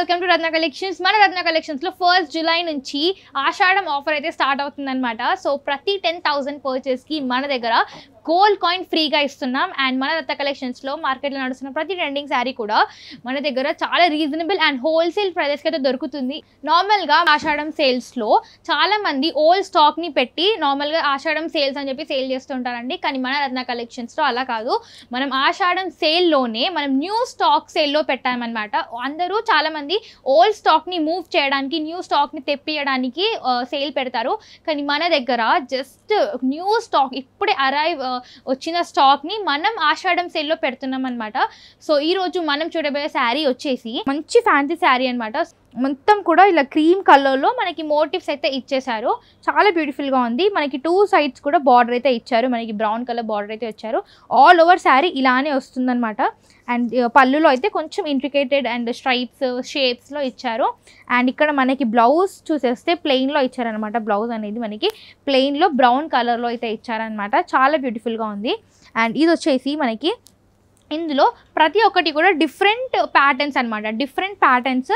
Welcome to Ratna collections. మన రత్న collections లో 1st July నుంచి ఆషాఢం ఆఫర్ అయితే స్టార్ట్ అవుతుందన్నమాట. సో ప్రతి 10,000 పర్చేస్ కి మన దగ్గర గోల్డ్ కాయిన్ ఫ్రీగా ఇస్తున్నాం. అండ్ మన రత్న కలెక్షన్స్ లో మార్కెట్లో నడుస్తున్న ప్రతి ట్రెండింగ్ శారీ కూడా మన దగ్గర చాలా రీజనబుల్ అండ్ హోల్సేల్ ప్రైజెస్కి అయితే దొరుకుతుంది. నార్మల్గా ఆషాఢం సేల్స్లో చాలా మంది ఓల్డ్ స్టాక్ని పెట్టి నార్మల్గా ఆషాఢం సేల్స్ అని చెప్పి సేల్ చేస్తుంటారండి. కానీ మన రత్న కలెక్షన్స్లో అలా కాదు. మనం ఆషాఢం సేల్లోనే మనం న్యూ స్టాక్ సేల్లో పెట్టామన్నమాట. అందరూ చాలామంది ఓల్డ్ స్టాక్ని మూవ్ చేయడానికి, న్యూ స్టాక్ని తెప్పియడానికి సేల్ పెడతారు. కానీ మన దగ్గర జస్ట్ న్యూ స్టాక్ ఇప్పుడే అరైవ్ వచ్చిన స్టాక్ని మనం ఆషాఢం సేల్లో పెడుతున్నాం అనమాట. సో ఈరోజు మనం చూడబోయే శారీ వచ్చేసి మంచి ఫ్యాన్సీ శారీ అనమాట. మొత్తం కూడా ఇలా క్రీమ్ కలర్లో మనకి మోటివ్స్ అయితే ఇచ్చేసారు. చాలా బ్యూటిఫుల్గా ఉంది. మనకి 2 sides కూడా బార్డర్ అయితే ఇచ్చారు. మనకి బ్రౌన్ కలర్ బార్డర్ అయితే వచ్చారు. ఆల్ ఓవర్ శారీ ఇలానే వస్తుందన్నమాట. అండ్ పళ్ళులో అయితే కొంచెం ఇంట్రికేటెడ్ అండ్ స్ట్రైప్స్ షేప్స్లో ఇచ్చారు. అండ్ ఇక్కడ మనకి బ్లౌజ్ చూసేస్తే ప్లెయిన్లో ఇచ్చారనమాట. బ్లౌజ్ అనేది మనకి ప్లెయిన్లో బ్రౌన్ కలర్లో అయితే ఇచ్చారనమాట. చాలా బ్యూటిఫుల్గా ఉంది. అండ్ ఇది వచ్చేసి మనకి ఇందులో ప్రతి ఒక్కటి కూడా డిఫరెంట్ ప్యాటర్న్స్ అనమాట. డిఫరెంట్ ప్యాటర్న్స్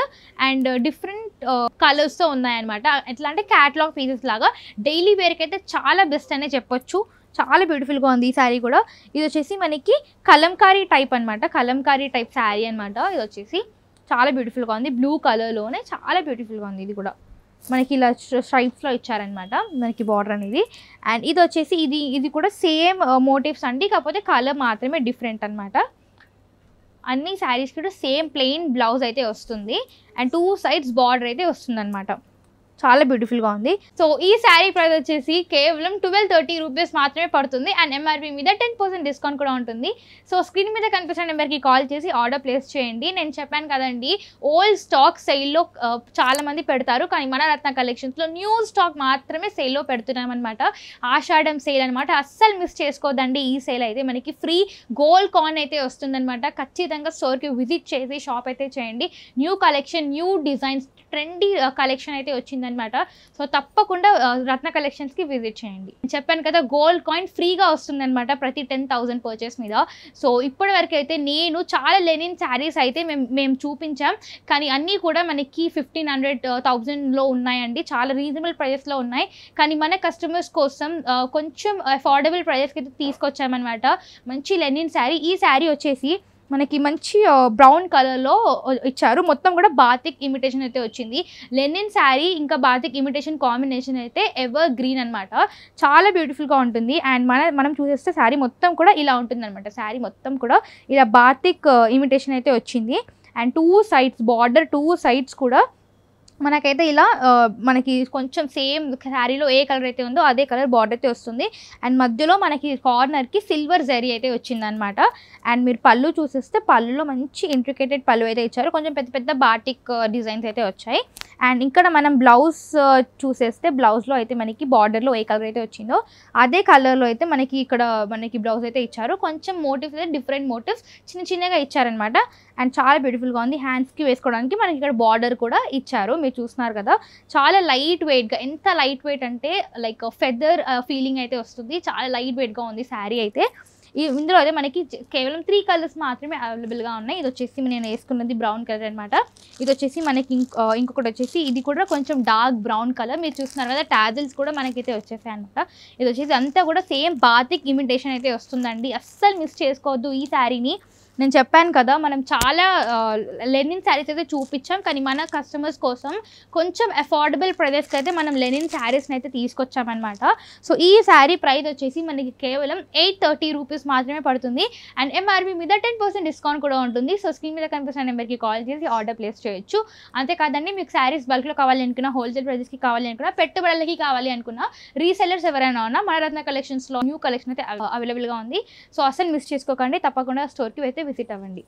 అండ్ డిఫరెంట్ కలర్స్తో ఉన్నాయన్నమాట. ఎట్లా అంటే క్యాటలాగ్ పీసెస్ లాగా డైలీ వేర్కి అయితే చాలా బెస్ట్ అనే చెప్పొచ్చు. చాలా బ్యూటిఫుల్గా ఉంది ఈ శారీ కూడా. ఇది వచ్చేసి మనకి కలంకారీ టైప్ అనమాట. కలంకారీ టైప్ శారీ అనమాట. ఇది వచ్చేసి చాలా బ్యూటిఫుల్గా ఉంది. బ్లూ కలర్లోనే చాలా బ్యూటిఫుల్గా ఉంది. ఇది కూడా మనకి ఇలా స్ట్రైప్స్లో ఇచ్చారనమాట మనకి బార్డర్ అనేది. అండ్ ఇది వచ్చేసి ఇది కూడా సేమ్ మోటివ్స్ అండి, కాకపోతే కలర్ మాత్రమే డిఫరెంట్ అనమాట. అన్ని శారీస్ కూడా సేమ్ ప్లెయిన్ బ్లౌజ్ అయితే వస్తుంది. అండ్ 2 sides బార్డర్ అయితే వస్తుంది అనమాట. చాలా బ్యూటిఫుల్గా ఉంది. సో ఈ శారీ ప్రైస్ వచ్చేసి కేవలం 1230 రూపీస్ మాత్రమే పడుతుంది. అండ్ ఎంఆర్పి మీద 10% డిస్కౌంట్ కూడా ఉంటుంది. సో స్క్రీన్ మీద కనిపిస్తున్న నెంబర్కి కాల్ చేసి ఆర్డర్ ప్లేస్ చేయండి. నేను చెప్పాను కదండి, ఓల్డ్ స్టాక్ సేల్లో చాలామంది పెడతారు. కానీ మన రత్న కలెక్షన్స్లో న్యూ స్టాక్ మాత్రమే సేల్లో పెడుతున్నాం అనమాట. ఆషాఢం సేల్ అనమాట. అస్సలు మిస్ చేసుకోదండి. ఈ సేల్ అయితే మనకి ఫ్రీ గోల్డ్ కాయిన్ అయితే వస్తుందన్నమాట. ఖచ్చితంగా స్టోర్కి విజిట్ చేసి షాప్ అయితే చేయండి. New collection, new designs, trendy collection అయితే వచ్చిందనమాట. సో తప్పకుండా రత్న కలెక్షన్స్కి విజిట్ చేయండి. చెప్పాను కదా, గోల్డ్ కాయిన్ ఫ్రీగా వస్తుందన్నమాట ప్రతి 10,000 పర్చేస్ మీద. సో ఇప్పటి వరకు అయితే నేను చాలా లెనిన్ శారీస్ అయితే మేము చూపించాం. కానీ అన్నీ కూడా మనకి 1500-1000లో ఉన్నాయండి. చాలా రీజనబుల్ ప్రైజెస్లో ఉన్నాయి. కానీ మన కస్టమర్స్ కోసం కొంచెం అఫోర్డబుల్ ప్రైజెస్కి అయితే తీసుకొచ్చామన్నమాట. మంచి లెనిన్ శారీ. ఈ శారీ వచ్చేసి మనకి మంచి బ్రౌన్ కలర్లో ఇచ్చారు. మొత్తం కూడా బాతిక్ ఇమిటేషన్ అయితే వచ్చింది. లెనిన్ శారీ ఇంకా బాతిక్ ఇమిటేషన్ కాంబినేషన్ అయితే ఎవర్ గ్రీన్ అనమాట. చాలా బ్యూటిఫుల్గా ఉంటుంది. అండ్ మనం చూసేస్తే శారీ మొత్తం కూడా ఇలా ఉంటుంది అనమాట. శారీ మొత్తం కూడా ఇలా బాతిక్ ఇమిటేషన్ అయితే వచ్చింది. అండ్ 2 sides బార్డర్, 2 sides కూడా మనకైతే ఇలా మనకి కొంచెం సేమ్ శారీలో ఏ కలర్ అయితే ఉందో అదే కలర్ బార్డర్ అయితే వస్తుంది. అండ్ మధ్యలో మనకి కార్నర్కి సిల్వర్ జరీ అయితే వచ్చిందనమాట. అండ్ మీరు పళ్ళు చూసేస్తే పళ్ళులో మంచి ఇంట్రికేటెడ్ పళ్ళు అయితే ఇచ్చారు. కొంచెం పెద్ద పెద్ద బాటిక్ డిజైన్స్ అయితే వచ్చాయి. అండ్ ఇక్కడ మనం బ్లౌజ్ చూసేస్తే బ్లౌజ్లో అయితే మనకి బార్డర్లో ఏ కలర్ అయితే వచ్చిందో అదే కలర్లో అయితే ఇక్కడ మనకి బ్లౌజ్ అయితే ఇచ్చారు. కొంచెం మోటివ్స్ అయితే డిఫరెంట్ మోటివ్స్ చిన్నగా ఇచ్చారనమాట. అండ్ చాలా బ్యూటిఫుల్గా ఉంది. హ్యాండ్స్కి వేసుకోవడానికి మనకి ఇక్కడ బార్డర్ కూడా ఇచ్చారు. మీరు చూస్తున్నారు కదా, చాలా లైట్ వెయిట్గా. ఎంత లైట్ వెయిట్ అంటే లైక్ ఫెదర్ ఫీలింగ్ అయితే వస్తుంది. చాలా లైట్ వెయిట్గా ఉంది శారీ అయితే. ఇందులో అయితే మనకి కేవలం 3 కలర్స్ మాత్రమే అవైలబుల్గా ఉన్నాయి. ఇది వచ్చేసి నేను వేసుకున్నది బ్రౌన్ కలర్ అనమాట. ఇది వచ్చేసి మనకి ఇంకొకటి వచ్చేసి ఇది కూడా కొంచెం డార్క్ బ్రౌన్ కలర్. మీరు చూస్తున్నారు కదా, టాజిల్స్ కూడా మనకైతే వచ్చేసాయి అనమాట. ఇది వచ్చేసి అంతా కూడా సేమ్ బాతిక్ ఇమిటేషన్ అయితే వస్తుందండి. అస్సలు మిస్ చేసుకోవద్దు ఈ శారీని. నేను చెప్పాను కదా, మనం చాలా లెనిన్ శారీస్ అయితే చూపించాం. కానీ మన కస్టమర్స్ కోసం కొంచెం అఫోర్డబుల్ ప్రైజెస్కి అయితే మనం లెనిన్ శారీస్ని అయితే తీసుకొచ్చామన్నమాట. సో ఈ శారీ ప్రైస్ వచ్చేసి మనకి కేవలం 830 రూపీస్ మాత్రమే పడుతుంది. అండ్ ఎంఆర్పి మీద 10% డిస్కౌంట్ కూడా ఉంటుంది. సో స్క్రీన్ మీద కనిపిస్తున్న నెంబర్కి కాల్ చేసి ఆర్డర్ ప్లేస్ చేయొచ్చు. అంతేకాదండి, మీకు శారీస్ బల్క్లో కావాలి అనుకున్నా, హోల్సేల్ ప్రైజెస్కి కావాలి అనుకున్నా, పెట్టుబడులకి కావాలి అనుకున్నా, రీసెల్లర్స్ ఎవరైనా ఉన్నా మన రత్న కలెక్షన్స్లో న్యూ కలెక్షన్ అయితే అవైలబుల్గా ఉంది. సో అసలు మిస్ చేసుకోకండి. తప్పకుండా స్టోర్కి అయితే విజిట్ అవ్వండి.